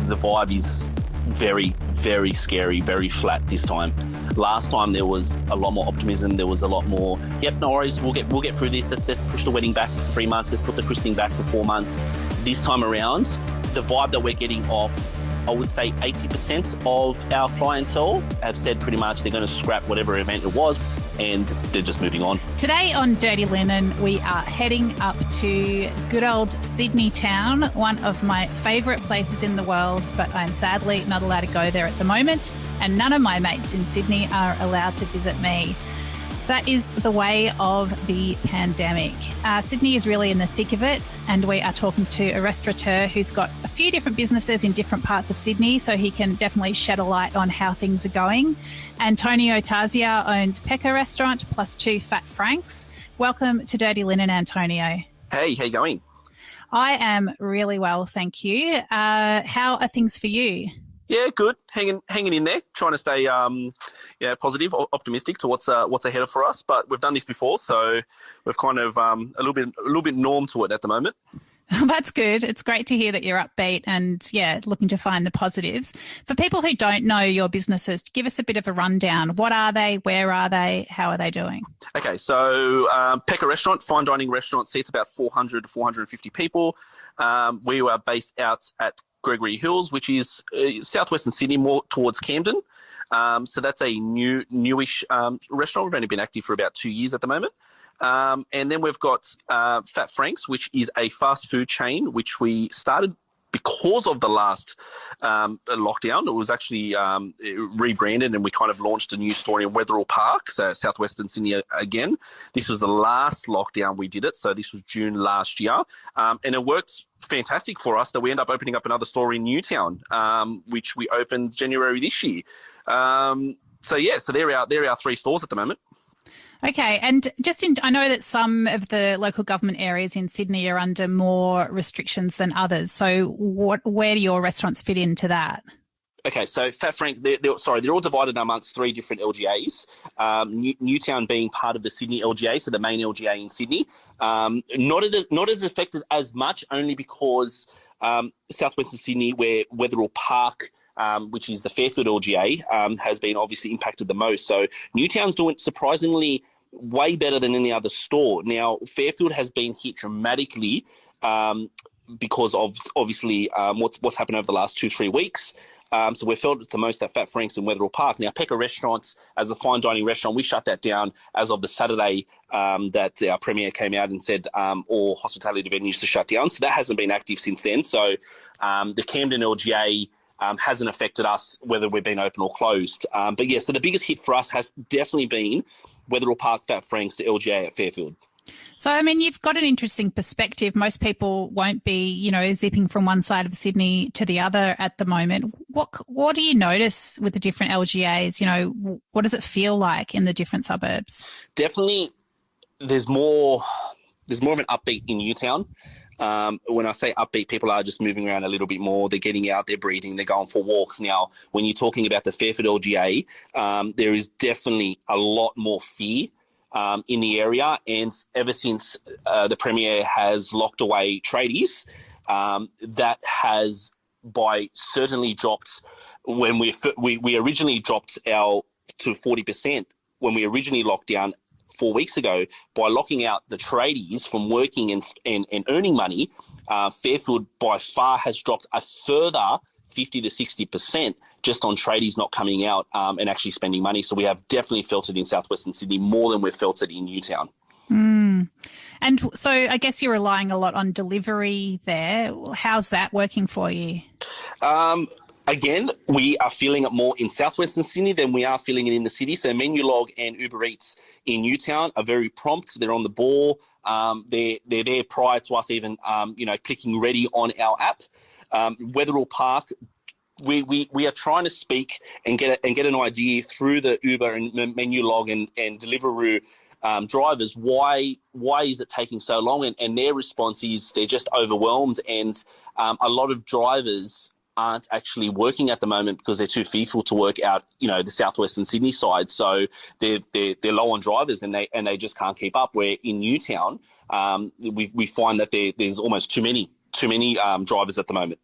the vibe is very, very scary, very flat this time. Last time there was a lot more optimism. There was a lot more, yep, no worries, we'll get through this. Let's push the wedding back for 3 months. Let's put the christening back for 4 months. This time around, the vibe that we're getting off, I would say 80% of our clientele have said pretty much they're going to scrap whatever event it was and they're just moving on. Today on Dirty Linen, we are heading up to good old Sydney town, one of my favourite places in the world, but I'm sadly not allowed to go there at the moment, and none of my mates in Sydney are allowed to visit me. That is the way of the pandemic. Sydney is really in the thick of it, and we are talking to a restaurateur who's got a few different businesses in different parts of Sydney, so he can definitely shed a light on how things are going. Antonio Tarzia owns Peca restaurant plus 2 Fat Franks. Welcome to Dirty Linen, Antonio. Hey, how you going? I am really well, thank you. How are things for you? Yeah, good. Hanging in there, trying to stay positive, optimistic to what's ahead of for us. But we've done this before, so we've kind of a little bit norm to it at the moment. That's good. It's great to hear that you're upbeat and, looking to find the positives. For people who don't know your businesses, give us a bit of a rundown. What are they? Where are they? How are they doing? Okay, so Peca restaurant, fine dining restaurant, seats about 400 to 450 people. We are based out at Gregory Hills, which is southwestern Sydney, more towards Camden. So that's a newish restaurant. We've only been active for about 2 years at the moment. And then we've got Fat Frank's, which is a fast food chain, which we started because of the last lockdown. It was actually rebranded, and we kind of launched a new store in Wetherill Park, so southwestern Sydney again. This was the last lockdown we did it, so this was June last year. And it worked fantastic for us that we end up opening up another store in Newtown, which we opened January this year. So they're our 3 stores at the moment. Okay, and I know that some of the local government areas in Sydney are under more restrictions than others. So where do your restaurants fit into that? Okay, so Fat Frank, they're all divided amongst 3 different LGAs. Newtown being part of the Sydney LGA, so the main LGA in Sydney. Not as affected as much, only because southwestern Sydney, where Wetherill Park, which is the Fairfield LGA, has been obviously impacted the most. So Newtown's doing surprisingly way better than any other store. Now, Fairfield has been hit dramatically because of obviously what's happened over the last 2-3 weeks. So we felt it the most at Fat Frank's in Wetherill Park. Now, Peca Restaurants, as a fine dining restaurant, we shut that down as of the Saturday that our premier came out and said all hospitality venues to shut down. So that hasn't been active since then. So the Camden LGA hasn't affected us whether we've been open or closed. So the biggest hit for us has definitely been Wetherill Park, Fat Frank's, the LGA at Fairfield. So, I mean, you've got an interesting perspective. Most people won't be, zipping from one side of Sydney to the other at the moment. What do you notice with the different LGAs? What does it feel like in the different suburbs? Definitely there's more of an upbeat in Newtown. When I say upbeat, people are just moving around a little bit more. They're getting out, they're breathing, they're going for walks. Now, when you're talking about the Fairfield LGA, there is definitely a lot more fear in the area. And ever since the Premier has locked away tradies, that has by certainly dropped when we originally dropped our to 40% when we originally locked down 4 weeks ago. By locking out the tradies from working and earning money, Fairfield by far has dropped a further 50 to 60% just on tradies not coming out and actually spending money. So we have definitely felt it in southwestern Sydney more than we've felt it in Newtown. And so I guess you're relying a lot on delivery there. How's that working for you? Again, we are feeling it more in southwestern Sydney than we are feeling it in the city. So Menulog and Uber Eats in Newtown are very prompt. They're on the ball. They're there prior to us even clicking ready on our app. Wetherill Park, we are trying to speak and get an idea through the Uber and Menulog and Deliveroo drivers why is it taking so long, and their response is they're just overwhelmed, and a lot of drivers aren't actually working at the moment because they're too fearful to work out, the southwestern Sydney side. So they're low on drivers and they just can't keep up. Where in Newtown, we find that there's almost too many drivers at the moment.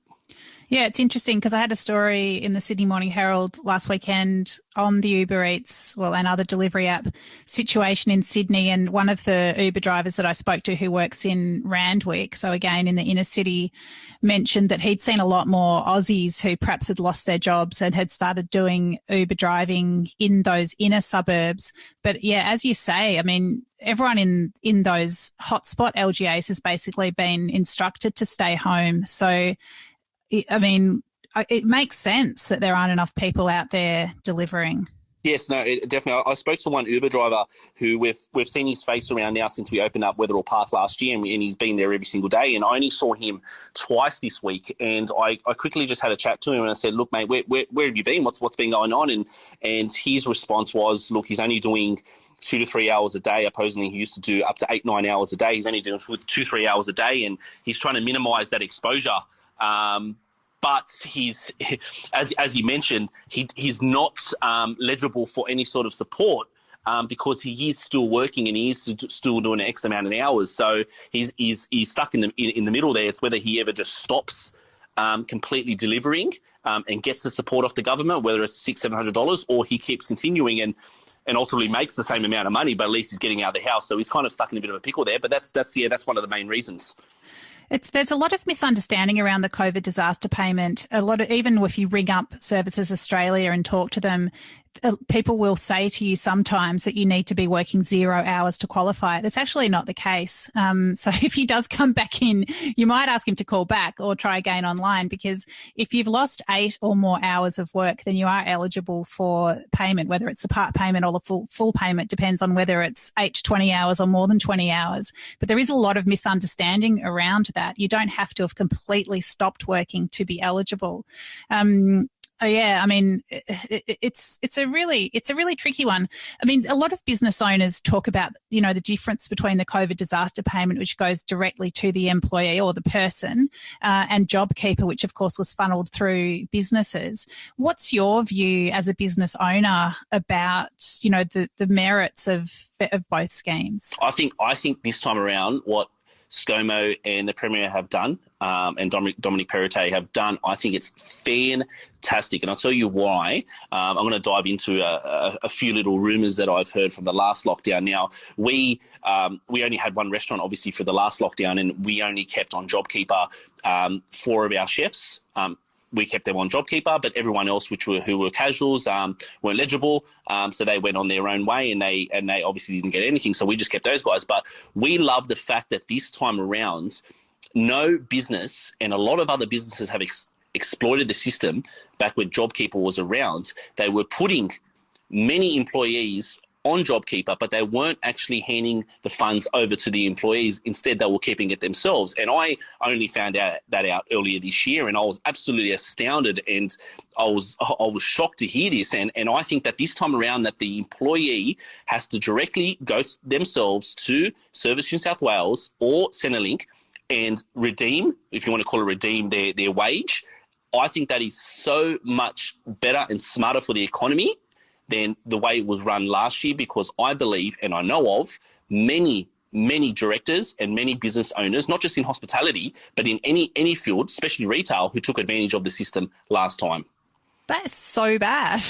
Yeah, it's interesting because I had a story in the Sydney Morning Herald last weekend on the Uber Eats, and other delivery app situation in Sydney. And one of the Uber drivers that I spoke to who works in Randwick, so again in the inner city, mentioned that he'd seen a lot more Aussies who perhaps had lost their jobs and had started doing Uber driving in those inner suburbs. But yeah, as you say, I mean, everyone in those hotspot LGAs has basically been instructed to stay home. So I mean, it makes sense that there aren't enough people out there delivering. Yes, no, definitely. I spoke to one Uber driver who we've seen his face around now since we opened up Wetherill Park last year, and he's been there every single day. And I only saw him twice this week, and I quickly just had a chat to him and I said, "Look, mate, where have you been? What's been going on?" And his response was, "Look, he's only doing 2 to 3 hours a day. Opposingly, he used to do up to 8-9 hours a day. He's only doing 2-3 hours a day, and he's trying to minimise that exposure." But he's, as you mentioned, he's not eligible for any sort of support because he is still working and he is still doing an X amount of hours. So he's stuck in the middle there. It's whether he ever just stops completely delivering and gets the support off the government, whether it's $600-700, or he keeps continuing and ultimately makes the same amount of money, but at least he's getting out of the house. So he's kind of stuck in a bit of a pickle there. But that's one of the main reasons. There's a lot of misunderstanding around the COVID disaster payment. Even if you ring up Services Australia and talk to them, people will say to you sometimes that you need to be working 0 hours to qualify. That's actually not the case. So if he does come back in, you might ask him to call back or try again online, because if you've lost 8 or more hours of work, then you are eligible for payment, whether it's the part payment or the full payment. Depends on whether it's 8 to 20 hours or more than 20 hours. But there is a lot of misunderstanding around that. You don't have to have completely stopped working to be eligible. So yeah, I mean, it's a really tricky one. I mean, a lot of business owners talk about, the difference between the COVID disaster payment, which goes directly to the employee or the person, and JobKeeper, which of course was funneled through businesses. What's your view as a business owner about, the merits of both schemes? I think this time around, what ScoMo and the Premier have done, and Dominic Perrottet have done, I think it's fantastic. And I'll tell you why. I'm going to dive into a few little rumours that I've heard from the last lockdown. Now, we only had one restaurant, obviously, for the last lockdown, and we only kept on JobKeeper 4 of our chefs. We kept them on JobKeeper, but everyone else, who were casuals, weren't eligible. So they went on their own way, and they obviously didn't get anything. So we just kept those guys. But we love the fact that this time around, no business, and a lot of other businesses have exploited the system back when JobKeeper was around. They were putting many employees on JobKeeper, but they weren't actually handing the funds over to the employees. Instead, they were keeping it themselves. And I only found out earlier this year, and I was absolutely astounded, and I was shocked to hear this. And I think that this time around, that the employee has to directly go themselves to Service New South Wales or Centrelink and redeem, if you want to call it redeem, their wage. I think that is so much better and smarter for the economy than the way it was run last year, because I believe, and I know of, many directors and many business owners, not just in hospitality, but in any field, especially retail, who took advantage of the system last time. That's so bad.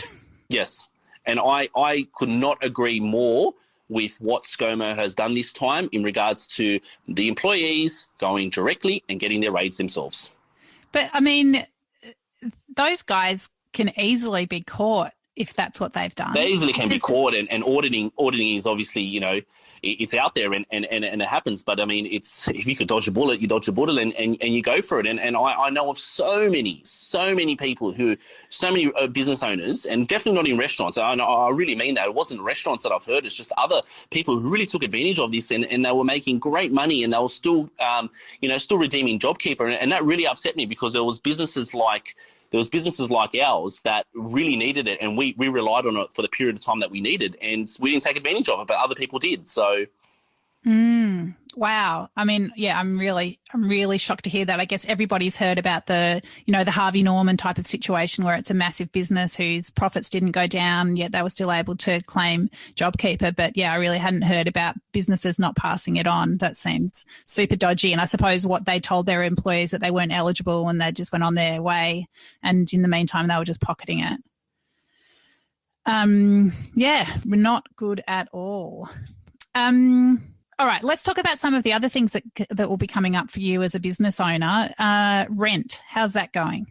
Yes. And I could not agree more with what ScoMo has done this time in regards to the employees going directly and getting their rates themselves. But, I mean, those guys can easily be caught if that's what they've done. They easily can be caught, and auditing is obviously, it's out there and it happens. But I mean, it's, if you could dodge a bullet, you dodge a bullet and you go for it. And I know of so many people so many business owners, and definitely not in restaurants. I really mean that. It wasn't restaurants that I've heard. It's just other people who really took advantage of this, and they were making great money, and they were still, still redeeming JobKeeper. And that really upset me, because there was businesses like ours that really needed it, and we relied on it for the period of time that we needed, and we didn't take advantage of it, but other people did. So, Wow. I mean, yeah, I'm really shocked to hear that. I guess everybody's heard about the Harvey Norman type of situation where it's a massive business whose profits didn't go down, yet they were still able to claim JobKeeper. But yeah, I really hadn't heard about businesses not passing it on. That seems super dodgy. And I suppose what they told their employees that they weren't eligible and they just went on their way. And in the meantime, they were just pocketing it. Yeah, not good at all. All right, let's talk about some of the other things that will be coming up for you as a business owner. Rent, how's that going?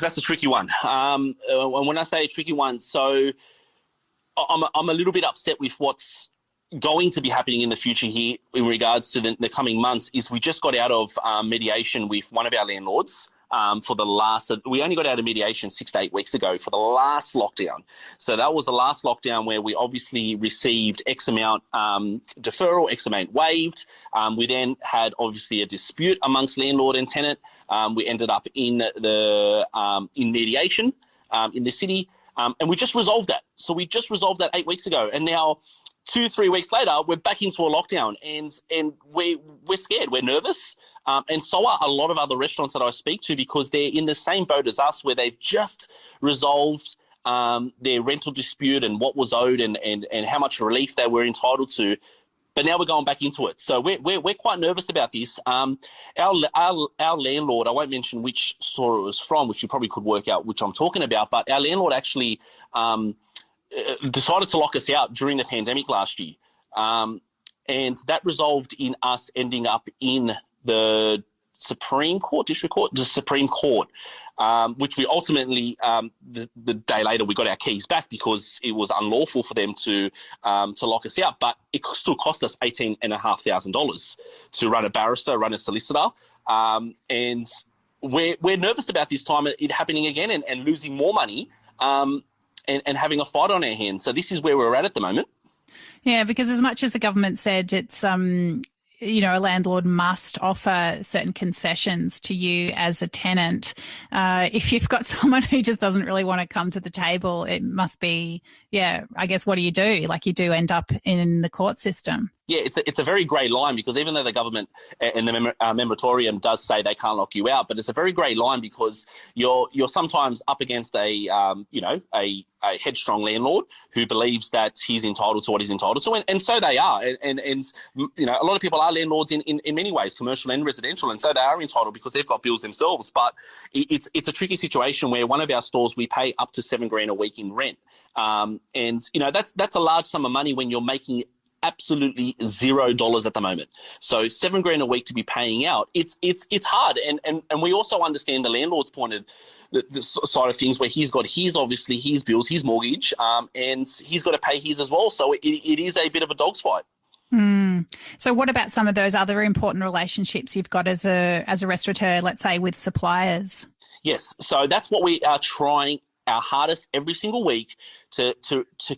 That's a tricky one. When I say a tricky one, so I'm a little bit upset with what's going to be happening in the future here in regards to the coming months. Is we just got out of mediation with one of our landlords. We only got out of mediation 6 to 8 weeks ago for the last lockdown. So that was the last lockdown where we obviously received X amount deferral, X amount waived. We then had obviously a dispute amongst landlord and tenant. We ended up in mediation in the city, and we just resolved that. So we just resolved that 8 weeks ago, and now 2-3 weeks later, we're back into a lockdown, and we're scared. We're nervous. And so are a lot of other restaurants that I speak to, because they're in the same boat as us, where they've just resolved their rental dispute and what was owed and how much relief they were entitled to. But now we're going back into it. So we're quite nervous about this. Our landlord, I won't mention which store it was from, which you probably could work out which I'm talking about, but our landlord actually decided to lock us out during the pandemic last year. And that resolved in us ending up in the Supreme Court, the Supreme Court, which we ultimately, the day later, we got our keys back because it was unlawful for them to lock us out. But it still cost us $18,500 to run a barrister, run a solicitor. And we're nervous about this time it happening again and losing more money and having a fight on our hands. So this is where we're at the moment. Yeah, because as much as the government said it's a landlord must offer certain concessions to you as a tenant. If you've got someone who just doesn't really want to come to the table, it must be, I guess, what do? Like, you do end up in the court system. Yeah, it's a very grey line, because even though the government and the moratorium does say they can't lock you out, but it's a very grey line, because you're sometimes up against a headstrong landlord who believes that he's entitled to what he's entitled to, and so they are. And a lot of people are landlords in many ways, commercial and residential, and so they are entitled because they've got bills themselves. But it's a tricky situation where one of our stores, we pay up to $7,000 a week in rent, and that's a large sum of money when you're making absolutely $0 at the moment. So $7,000 a week to be paying out, it's hard. And we also understand the landlord's point of the side of things, where he's got his bills, his mortgage, and he's got to pay his as well. So it is a bit of a dog's fight. So what about some of those other important relationships you've got as a restaurateur, let's say with suppliers? Yes. So that's what we are trying our hardest every single week to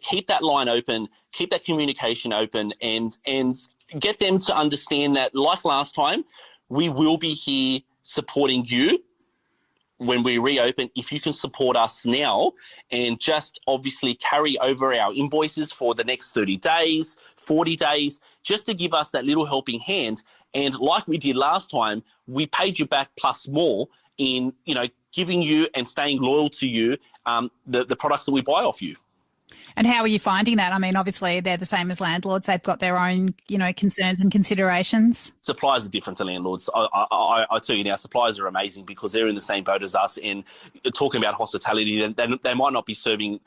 keep that line open, keep that communication open, and get them to understand that, like last time, we will be here supporting you when we reopen. If you can support us now and just obviously carry over our invoices for the next 30 days, 40 days, just to give us that little helping hand. And like we did last time, we paid you back plus more in, giving you and staying loyal to you the products that we buy off you. And how are you finding that? I mean, obviously they're the same as landlords. They've got their own, concerns and considerations. Suppliers are different to landlords. I tell you now, suppliers are amazing because they're in the same boat as us. And talking about hospitality, they might not be serving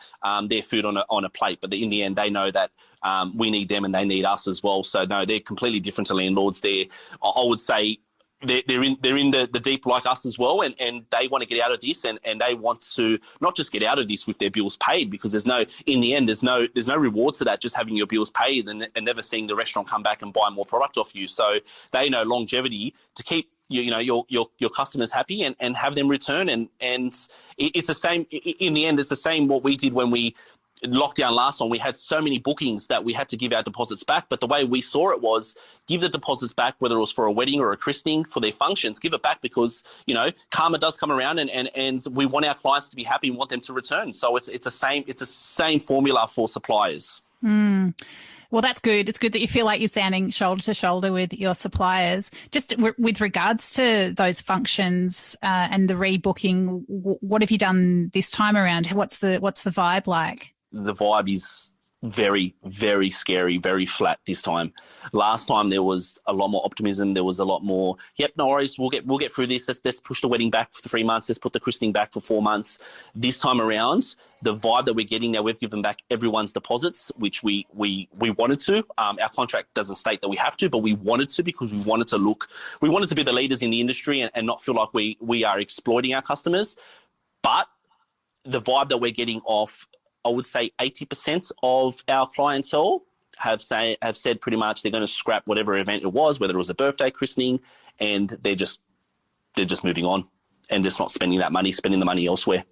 their food on a plate, but in the end, they know that we need them and they need us as well. So no, they're completely different to landlords. I would say, they're in the deep like us as well, and they want to get out of this, and they want to not just get out of this with their bills paid, because there's no reward to that, just having your bills paid and never seeing the restaurant come back and buy more product off you. So they know longevity to keep your customers happy and have them return, and it's the same in the end. It's the same what we did when we lockdown last one. We had so many bookings that we had to give our deposits back, but the way we saw it was give the deposits back, whether it was for a wedding or a christening, for their functions, give it back, because karma does come around, and we want our clients to be happy and want them to return. So it's the same formula for suppliers. Well, that's good. It's good that you feel like you're standing shoulder to shoulder with your suppliers. Just with regards to those functions and the rebooking, what have you done this time around? What's the vibe like? The vibe is very, very scary, very flat this time. Last time there was a lot more optimism. There was a lot more, yep, no worries, we'll get through this. Let's push the wedding back for 3 months. Let's put the christening back for 4 months. This time around, the vibe that we're getting now, we've given back everyone's deposits, which we wanted to. Our contract doesn't state that we have to, but we wanted to because we wanted to be the leaders in the industry and not feel like we are exploiting our customers. But the vibe that we're getting off, I would say 80% of our clientele have said pretty much they're going to scrap whatever event it was, whether it was a birthday, christening, and they're just moving on and just not spending that money, spending the money elsewhere.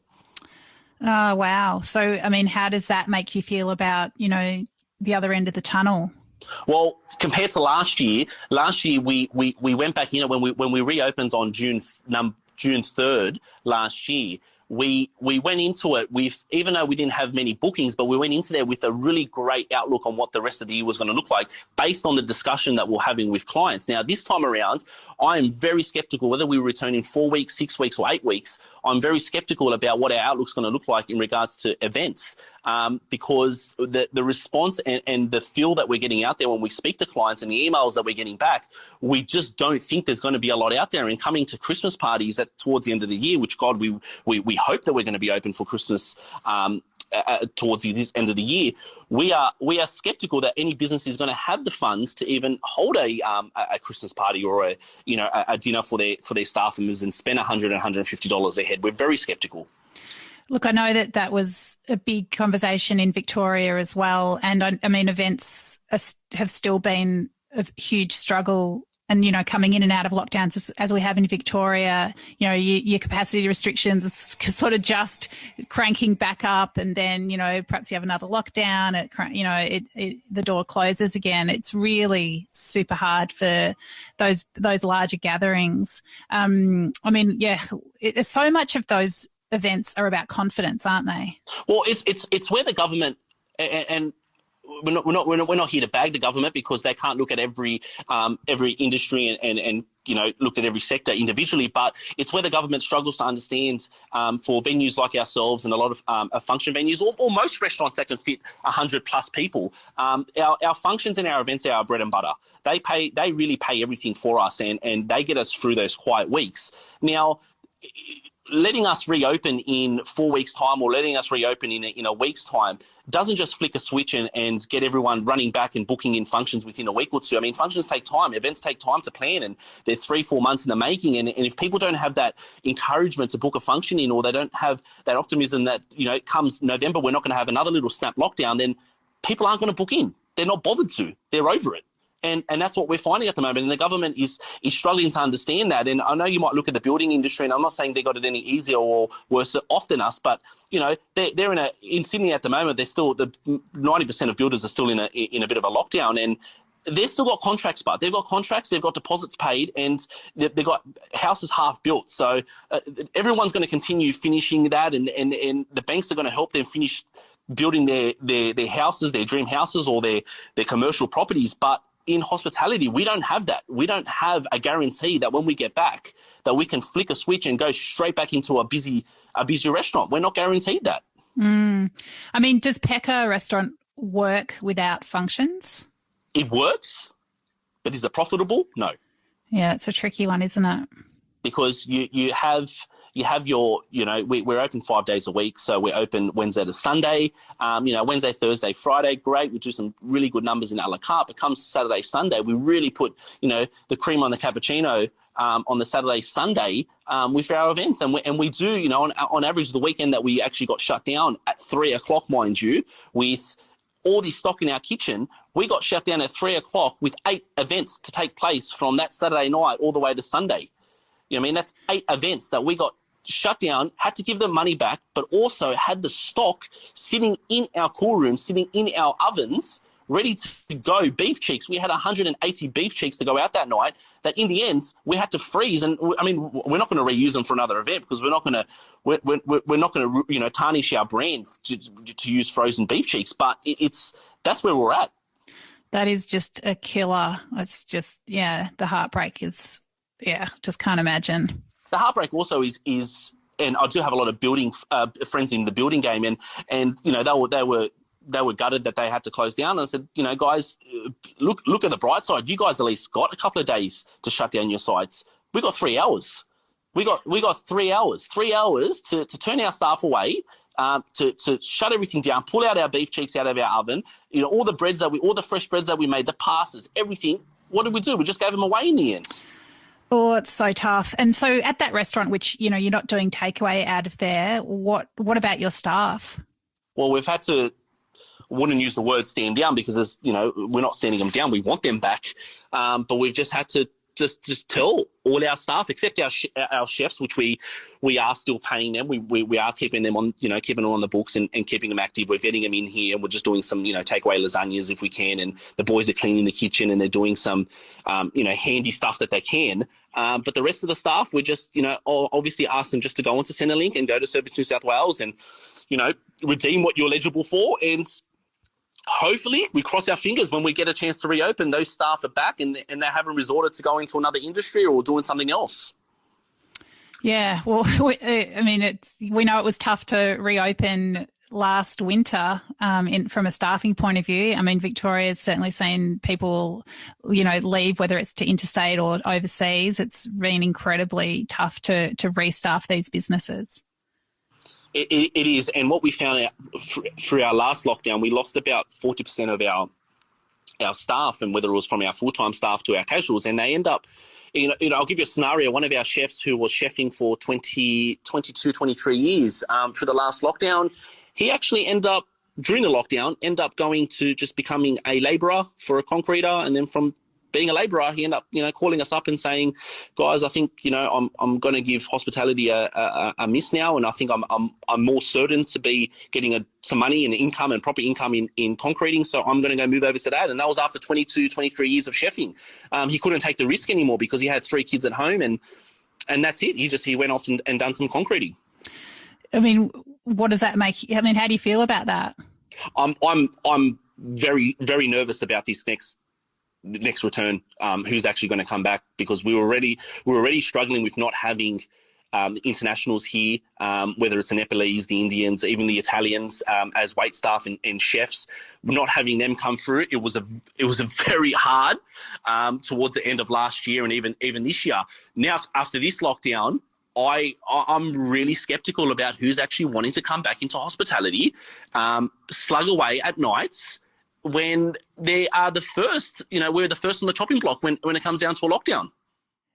Oh, wow. So, I mean, how does that make you feel about, the other end of the tunnel? Well, compared to last year we went back in when we reopened on June 3rd last year. We went into it with, even though we didn't have many bookings, but we went into there with a really great outlook on what the rest of the year was going to look like based on the discussion that we're having with clients. Now, this time around, I'm very skeptical whether we return in 4 weeks, 6 weeks or 8 weeks. I'm very skeptical about what our outlook's going to look like in regards to events because the response and the feel that we're getting out there when we speak to clients and the emails that we're getting back, we just don't think there's going to be a lot out there. And coming to Christmas parties towards the end of the year, which God, we hope that we're going to be open for Christmas towards the end of the year, we are skeptical that any business is going to have the funds to even hold a Christmas party or a dinner for their staff members and spend $100 and $150 a head. We're very skeptical. Look, I know that was a big conversation in Victoria as well, and I mean events have still been a huge struggle. And, coming in and out of lockdowns as we have in Victoria, your capacity restrictions is sort of just cranking back up, and then, perhaps you have another lockdown, the door closes again. It's really super hard for those larger gatherings. So much of those events are about confidence, aren't they? Well, it's where the government and we're not here to bag the government because they can't look at every industry and look at every sector individually. But it's where the government struggles to understand for venues like ourselves and a lot of function venues or most restaurants that can fit 100+ people. Our functions and our events are our bread and butter. They really pay everything for us and they get us through those quiet weeks. Now, letting us reopen in 4 weeks' time or letting us reopen in a week's time doesn't just flick a switch and get everyone running back and booking in functions within a week or two. I mean, functions take time. Events take time to plan, and they're 3-4 months in the making. And if people don't have that encouragement to book a function in, or they don't have that optimism that, comes November, we're not going to have another little snap lockdown, then people aren't going to book in. They're not bothered to. They're over it. And that's what we're finding at the moment. And the government is struggling to understand that. And I know you might look at the building industry, and I'm not saying they got it any easier or worse off than us, but they're in Sydney at the moment. They're still 90% of builders are still in a bit of a lockdown, and they've still got contracts. But they've got contracts, they've got deposits paid, and they've got houses half built. So everyone's going to continue finishing that, and the banks are going to help them finish building their houses, their dream houses, or their commercial properties. But in hospitality, we don't have that. We don't have a guarantee that when we get back that we can flick a switch and go straight back into a busy restaurant. We're not guaranteed that. I mean, does Peca restaurant work without functions? It works, but is it profitable? No. Yeah, it's a tricky one, isn't it? Because you have your, we're open 5 days a week. So we're open Wednesday to Sunday, Wednesday, Thursday, Friday. Great. We do some really good numbers in a la carte. But comes Saturday, Sunday, we really put, the cream on the cappuccino on the Saturday, Sunday with our events. And we do, on average, the weekend that we actually got shut down at 3 o'clock, mind you, with all this stock in our kitchen, we got shut down at 3 o'clock with 8 events to take place from that Saturday night all the way to Sunday. That's 8 events that we got shut down, had to give them money back, but also had the stock sitting in our cool room, sitting in our ovens, ready to go. Beef cheeks. We had 180 beef cheeks to go out that night that in the end we had to freeze. And we're not going to reuse them for another event because we're not going to tarnish our brand to use frozen beef cheeks. But that's where we're at. That is just a killer. It's just, yeah, the heartbreak is, yeah, just can't imagine. The heartbreak also is, and I do have a lot of building friends in the building game, and you know they were gutted that they had to close down. And I said, you know, guys, look at the bright side. You guys at least got a couple of days to shut down your sites. We got 3 hours. We got 3 hours. 3 hours to turn our staff away. To shut everything down, pull out our beef cheeks out of our oven, you know, all the fresh breads that we made, the pastas, everything. What did we do? We just gave them away in the end. Oh, it's so tough. And so at that restaurant, which, you know, you're not doing takeaway out of there, what about your staff? Well, we've had to, wouldn't use the word stand down because, as you know, we're not standing them down. We want them back. But we've just had to just tell all our staff, except our chefs, which we are still paying them. We are keeping them on, you know, keeping them on the books and keeping them active. We're getting them in here. We're just doing some, you know, takeaway lasagnas if we can. And the boys are cleaning the kitchen and they're doing some, you know, handy stuff that they can. But the rest of the staff, we just, you know, obviously ask them just to go onto Centrelink and go to Service New South Wales and, you know, redeem what you're eligible for. And hopefully we cross our fingers when we get a chance to reopen, those staff are back and they haven't resorted to going to another industry or doing something else. Yeah, well, I mean, we know it was tough to reopen last winter from a staffing point of view. I mean, Victoria's certainly seen people, you know, leave, whether it's to interstate or overseas. It's been incredibly tough to restaff these businesses. It is, and what we found out through our last lockdown, we lost about 40% of our staff, and whether it was from our full-time staff to our casuals, and they end up, you know, I'll give you a scenario. One of our chefs who was chefing for 22, 23 years for the last lockdown, he actually during the lockdown, going to just becoming a labourer for a concreter, and then from being a labourer, he ended up, you know, calling us up and saying, guys, I think, you know, I'm going to give hospitality a miss now, and I think I'm more certain to be getting some money and income and proper income in concreting, so I'm going to go move over to that. And that was after 22, 23 years of chefing. He couldn't take the risk anymore because he had 3 kids at home, and that's it. He went off and done some concreting. I mean, what does that make? I mean, how do you feel about that? I'm very, very nervous about this next return, who's actually going to come back, because we were already struggling with not having internationals here, whether it's the Nepalese, the Indians, even the Italians, as wait staff and chefs, not having them come through. It was a very hard towards the end of last year and even this year. Now, after this lockdown, I'm really skeptical about who's actually wanting to come back into hospitality, slug away at nights, when they are the first, you know, we're the first on the chopping block when it comes down to a lockdown.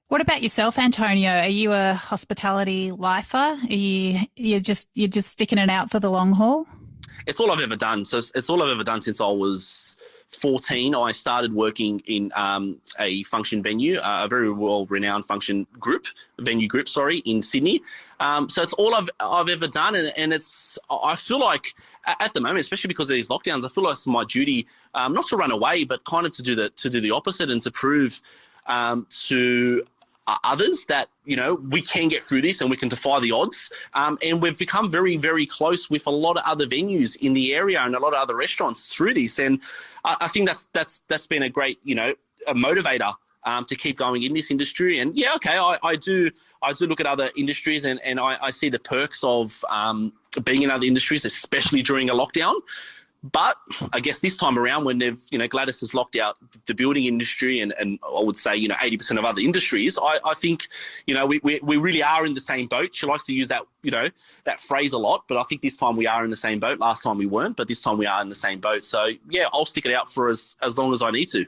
What about yourself, Antonio? Are you a hospitality lifer? Are you're just sticking it out for the long haul? It's all I've ever done. So it's all I've ever done since I was 14. I started working in a function venue, a very well-renowned venue group, in Sydney. So it's all I've ever done, and I feel like at the moment, especially because of these lockdowns, I feel like it's my duty not to run away, but kind of to do the opposite and to prove to others that, you know, we can get through this and we can defy the odds. And we've become very, very close with a lot of other venues in the area and a lot of other restaurants through this. And I think that's been a great, you know, a motivator to keep going in this industry. And yeah, okay, I do look at other industries and I see the perks of being in other industries, especially during a lockdown. But I guess this time around, when Gladys has locked out the building industry and I would say, 80% of other industries, I think, we really are in the same boat. She likes to use that, that phrase a lot, but I think this time we are in the same boat. Last time we weren't, but this time we are in the same boat. So yeah, I'll stick it out for as long as I need to.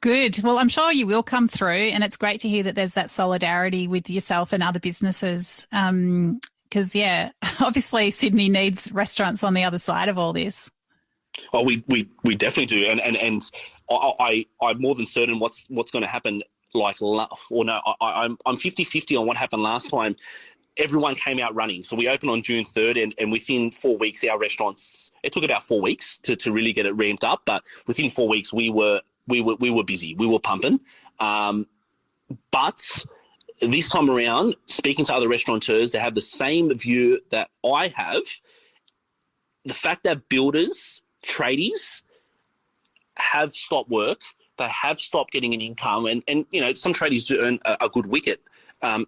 Good. Well, I'm sure you will come through, and it's great to hear that there's that solidarity with yourself and other businesses. Because, yeah, obviously Sydney needs restaurants on the other side of all this. Oh, we definitely do. And I'm more than certain what's going to happen. I'm 50-50 on what happened last time. Everyone came out running. So we opened on June 3rd and within 4 weeks, our restaurants, it took about 4 weeks to really get it ramped up. But within 4 weeks, we were busy. We were pumping. But this time around, speaking to other restaurateurs, they have the same view that I have. The fact that builders, tradies have stopped work. They have stopped getting an income, and some tradies do earn a good wicket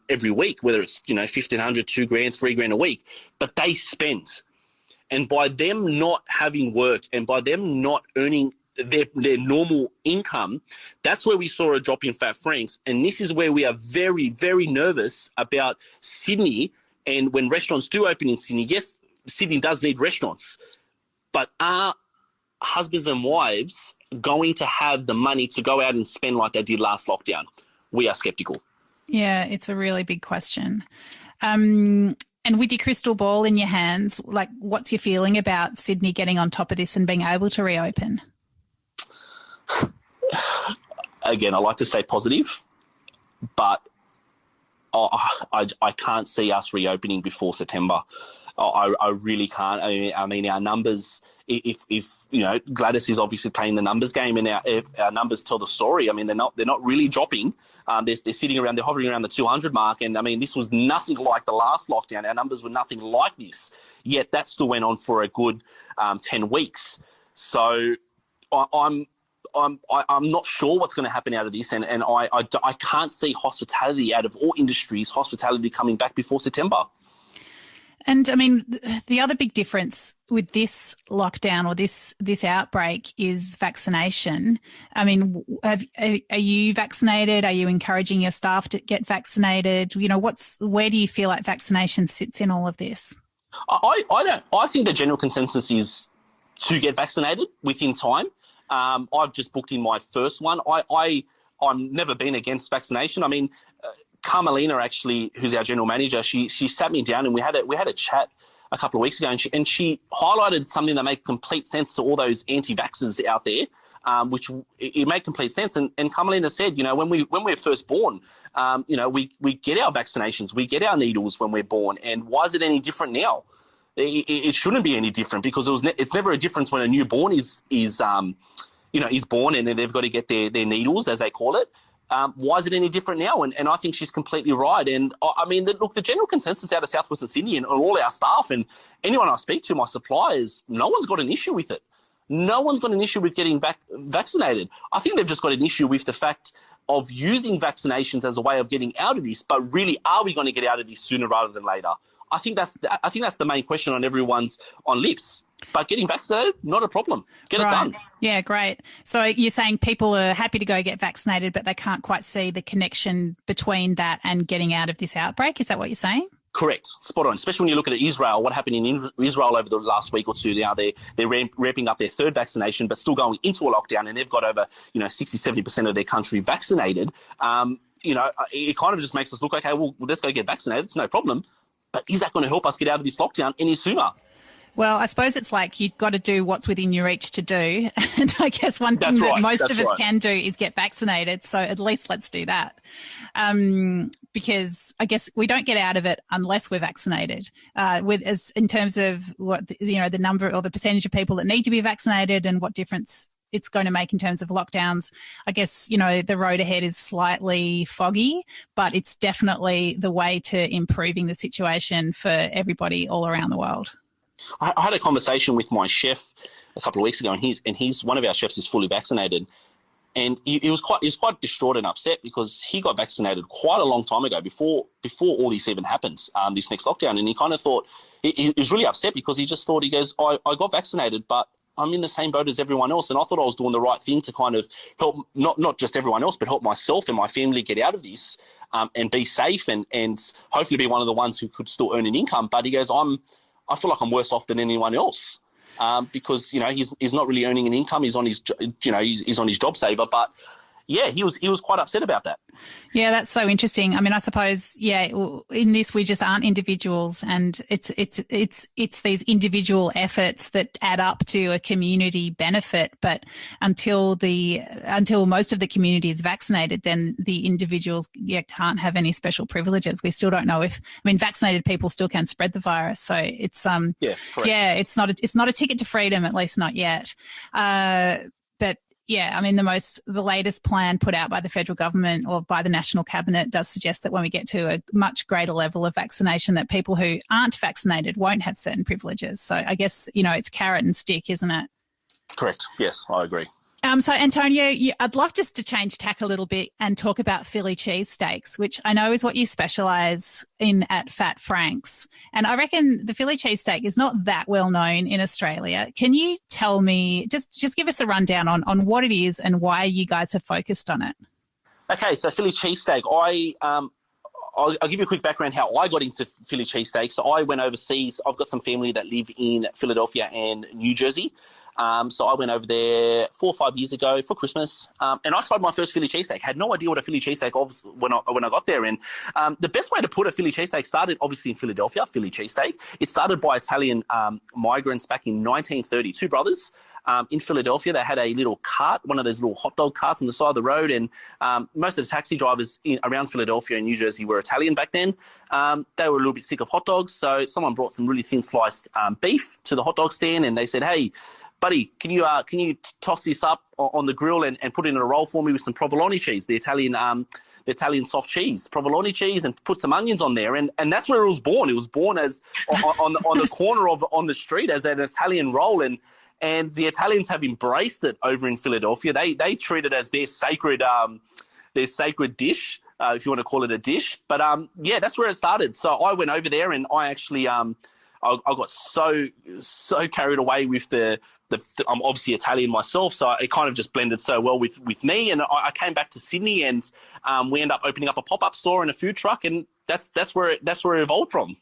every week, whether it's 1,500, $2,000, $3,000 a week, but they spend. And by them not having work and by them not earning their normal income, that's where we saw a drop in fat francs. And this is where we are very, very nervous about Sydney. And when restaurants do open in Sydney, yes, Sydney does need restaurants, but are husbands and wives going to have the money to go out and spend like they did last lockdown? We are skeptical. Yeah, it's a really big question. And with your crystal ball in your hands, like, what's your feeling about Sydney getting on top of this and being able to reopen? Again, I like to stay positive, but I can't see us reopening before September. I really can't. I mean, our numbers, if Gladys is obviously playing the numbers game, and if our numbers tell the story, I mean, they're not really dropping. They're sitting around, they're hovering around the 200 mark, and I mean, this was nothing like the last lockdown. Our numbers were nothing like this. Yet that still went on for a good 10 weeks. So I'm not sure what's going to happen out of this, and I can't see hospitality, out of all industries, hospitality coming back before September. And I mean, the other big difference with this lockdown or this outbreak is vaccination. I mean, are you vaccinated? Are you encouraging your staff to get vaccinated? Where do you feel like vaccination sits in all of this? I think the general consensus is to get vaccinated within time. I've just booked in my first one. I'm never been against vaccination. I mean, Carmelina, actually, who's our general manager, she sat me down and we had a chat a couple of weeks ago, and she highlighted something that made complete sense to all those anti-vaxxers out there, which it made complete sense. And Carmelina said, when we're first born, we get our vaccinations, we get our needles when we're born, and why is it any different now? It shouldn't be any different, because it's never a difference when a newborn is born and they've got to get their needles, as they call it. Why is it any different now? And I think she's completely right. And I mean, the general consensus out of Southwestern Sydney and all our staff and anyone I speak to, my suppliers, no one's got an issue with it. No one's got an issue with getting vaccinated. I think they've just got an issue with the fact of using vaccinations as a way of getting out of this. But really, are we going to get out of this sooner rather than later? I think that's the main question on everyone's lips. But getting vaccinated, not a problem. Get it done. Yeah, great. So you're saying people are happy to go get vaccinated, but they can't quite see the connection between that and getting out of this outbreak. Is that what you're saying? Correct. Spot on. Especially when you look at Israel, what happened in Israel over the last week or two now, they're ramping up their third vaccination, but still going into a lockdown, and they've got over 60, 70% of their country vaccinated. It kind of just makes us look, okay, well, let's go get vaccinated. It's no problem. But is that going to help us get out of this lockdown any sooner? Well, I suppose it's like you've got to do what's within your reach to do. And I guess one thing that most of us can do is get vaccinated. So at least let's do that. Because I guess we don't get out of it unless we're vaccinated. In terms of what, the number or the percentage of people that need to be vaccinated and what difference it's going to make in terms of lockdowns, I guess, the road ahead is slightly foggy, but it's definitely the way to improving the situation for everybody all around the world. I had a conversation with my chef a couple of weeks ago, and he's one of our chefs is fully vaccinated, and he was quite distraught and upset because he got vaccinated quite a long time ago, before all this even happened, this next lockdown, and he kind of thought he was really upset because he just thought, he goes, I got vaccinated, but I'm in the same boat as everyone else, and I thought I was doing the right thing to kind of help not just everyone else, but help myself and my family get out of this and be safe and hopefully be one of the ones who could still earn an income. But he goes, I feel like I'm worse off than anyone else because he's not really earning an income. He's on his he's on his job saver, but yeah, he was quite upset about that. Yeah, that's so interesting. I mean, I suppose, in this we just aren't individuals, and it's these individual efforts that add up to a community benefit. But until most of the community is vaccinated, then the individuals can't have any special privileges. We still don't know vaccinated people still can spread the virus. So it's it's not a ticket to freedom, at least not yet. But yeah, I mean, the latest plan put out by the federal government or by the National Cabinet does suggest that when we get to a much greater level of vaccination, that people who aren't vaccinated won't have certain privileges. So I guess, it's carrot and stick, isn't it? Correct. Yes, I agree. So, Antonio, I'd love just to change tack a little bit and talk about Philly cheesesteaks, which I know is what you specialise in at Fat Frank's. And I reckon the Philly cheesesteak is not that well known in Australia. Can you tell me, just give us a rundown on what it is and why you guys have focused on it? Okay, so Philly cheesesteak, I'll give you a quick background how I got into Philly cheesesteak. So I went overseas. I've got some family that live in Philadelphia and New Jersey. So I went over there 4 or 5 years ago for Christmas, and I tried my first Philly cheesesteak. Had no idea what a Philly cheesesteak was when I got there. And the best way to put a Philly cheesesteak started, obviously, in Philadelphia, Philly cheesesteak. It started by Italian migrants back in 1930, two brothers. In Philadelphia, they had a little cart, one of those little hot dog carts on the side of the road, and most of the taxi drivers around Philadelphia and New Jersey were Italian back then. They were a little bit sick of hot dogs, so someone brought some really thin sliced beef to the hot dog stand, and they said, "Hey, buddy, can you toss this up on the grill and put it in a roll for me with some provolone cheese, the Italian soft cheese, provolone cheese, and put some onions on there." And that's where it was born. It was born as on the corner on the street as an Italian roll, and the Italians have embraced it over in Philadelphia. They treat it as their sacred dish, if you want to call it a dish. But yeah, that's where it started. So I went over there, and I actually I got so carried away with the I'm obviously Italian myself, so it kind of just blended so well with me. And I came back to Sydney, and we ended up opening up a pop-up store and a food truck, and that's where it evolved from.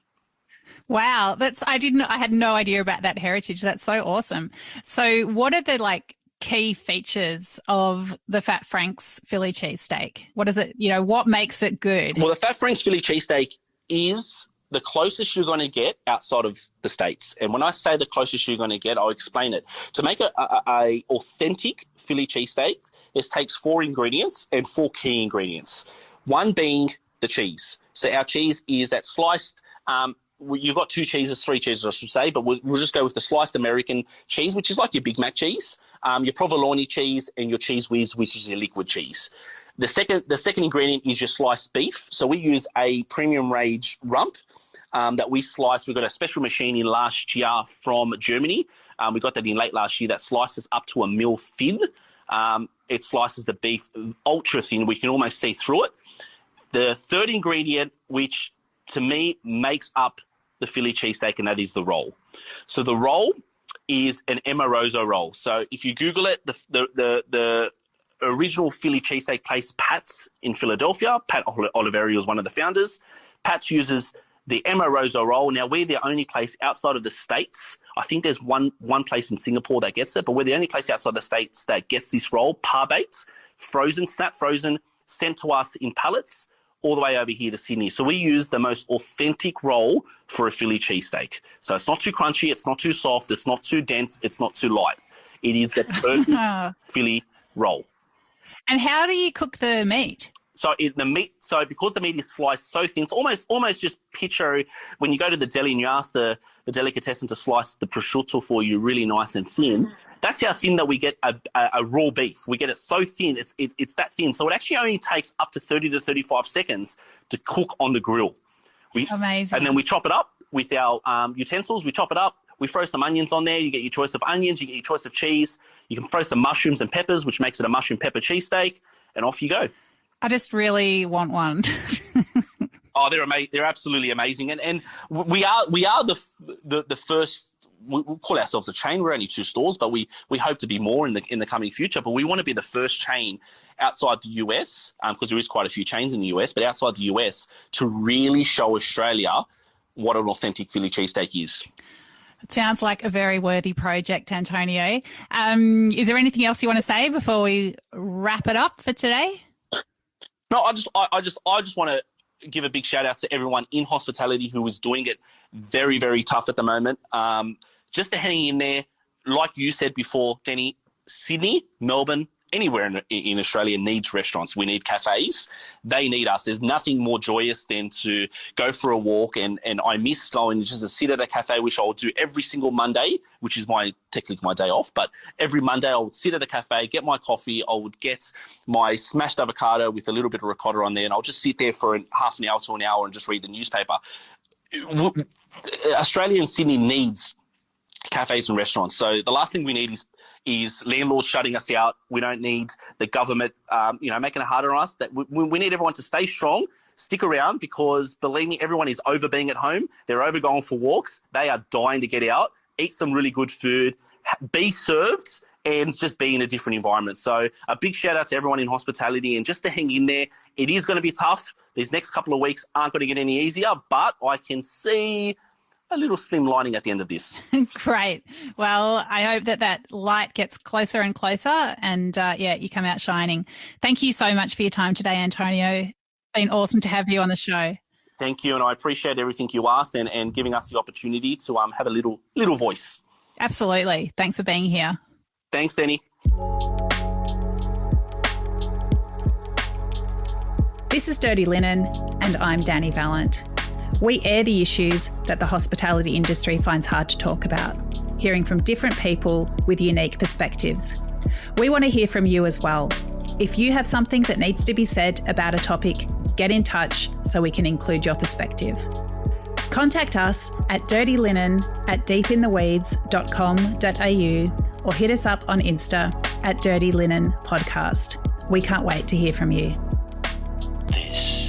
Wow, I had no idea about that heritage. That's so awesome. So what are the key features of the Fat Frank's Philly cheesesteak? What is it, what makes it good? Well, the Fat Frank's Philly cheesesteak is the closest you're going to get outside of the States. And when I say the closest you're going to get, I'll explain it. To make a authentic Philly cheesesteak, it takes 4 ingredients and 4 key ingredients. One being the cheese. So our cheese is that sliced you've got 2 cheeses, 3 cheeses, I should say, but we'll just go with the sliced American cheese, which is like your Big Mac cheese, your provolone cheese, and your cheese whiz, which is your liquid cheese. The second ingredient is your sliced beef. So we use a premium range rump that we slice. We got a special machine in last year from Germany. We got that in late last year that slices up to a mil thin. It slices the beef ultra thin. We can almost see through it. The third ingredient, which to me makes up the Philly cheesesteak, and that is the roll. So the roll is an Amoroso roll. So if you Google it, the original Philly cheesesteak place, Pat's in Philadelphia, Pat Oliverio is one of the founders. Pat's uses the Amoroso roll. Now, we're the only place outside of the States. I think there's one place in Singapore that gets it, but we're the only place outside the States that gets this roll, par-baked, frozen, snap frozen, sent to us in pallets, all the way over here to Sydney. So we use the most authentic roll for a Philly cheesesteak. So it's not too crunchy, it's not too soft, it's not too dense, it's not too light. It is the perfect Philly roll. And how do you cook the meat? So because the meat is sliced so thin, it's almost just picture when you go to the deli and you ask the delicatessen to slice the prosciutto for you really nice and thin. That's how thin that we get a raw beef. We get it so thin, it's that thin. So it actually only takes up to 30 to 35 seconds to cook on the grill. Amazing. And then we chop it up with our utensils. We chop it up. We throw some onions on there. You get your choice of onions. You get your choice of cheese. You can throw some mushrooms and peppers, which makes it a mushroom pepper cheesesteak, and off you go. I just really want one. Oh, they're amazing. They're absolutely amazing. And we are the first. We call ourselves a chain. We're only 2 stores, but we hope to be more in the coming future. But we want to be the first chain outside the US, because there is quite a few chains in the US, but outside the US to really show Australia what an authentic Philly cheesesteak is. It sounds like a very worthy project, Antonio. Is there anything else you want to say before we wrap it up for today? No, I just want to give a big shout out to everyone in hospitality who is doing it very, very tough at the moment. Just to hang in there, like you said before, Dani, Sydney, Melbourne, anywhere in Australia needs restaurants. We need cafes. They need us. There's nothing more joyous than to go for a walk, and I miss going just to sit at a cafe, which I'll do every single Monday, which is technically my day off. But every Monday I would sit at a cafe, get my coffee. I would get my smashed avocado with a little bit of ricotta on there, and I'll just sit there for half an hour to an hour and just read the newspaper. Australia and Sydney needs cafes and restaurants. So the last thing we need is landlords shutting us out. We don't need the government, making it harder on us. That we need everyone to stay strong, stick around, because believe me, everyone is over being at home. They're over going for walks. They are dying to get out, eat some really good food, be served, and just be in a different environment. So a big shout out to everyone in hospitality, and just to hang in there. It is going to be tough. These next couple of weeks aren't going to get any easier, but I can see a little slim lining at the end of this. Great. Well, I hope that light gets closer and closer, and you come out shining. Thank you so much for your time today, Antonio. It's been awesome to have you on the show. Thank you, and I appreciate everything you asked and giving us the opportunity to have a little voice. Absolutely. Thanks for being here. Thanks, Dani. This is Dirty Linen, and I'm Dani Valent. We air the issues that the hospitality industry finds hard to talk about, hearing from different people with unique perspectives. We want to hear from you as well. If you have something that needs to be said about a topic, get in touch so we can include your perspective. Contact us at dirtylinen@deepintheweeds.com.au or hit us up on Insta at Dirty Linen Podcast. We can't wait to hear from you. This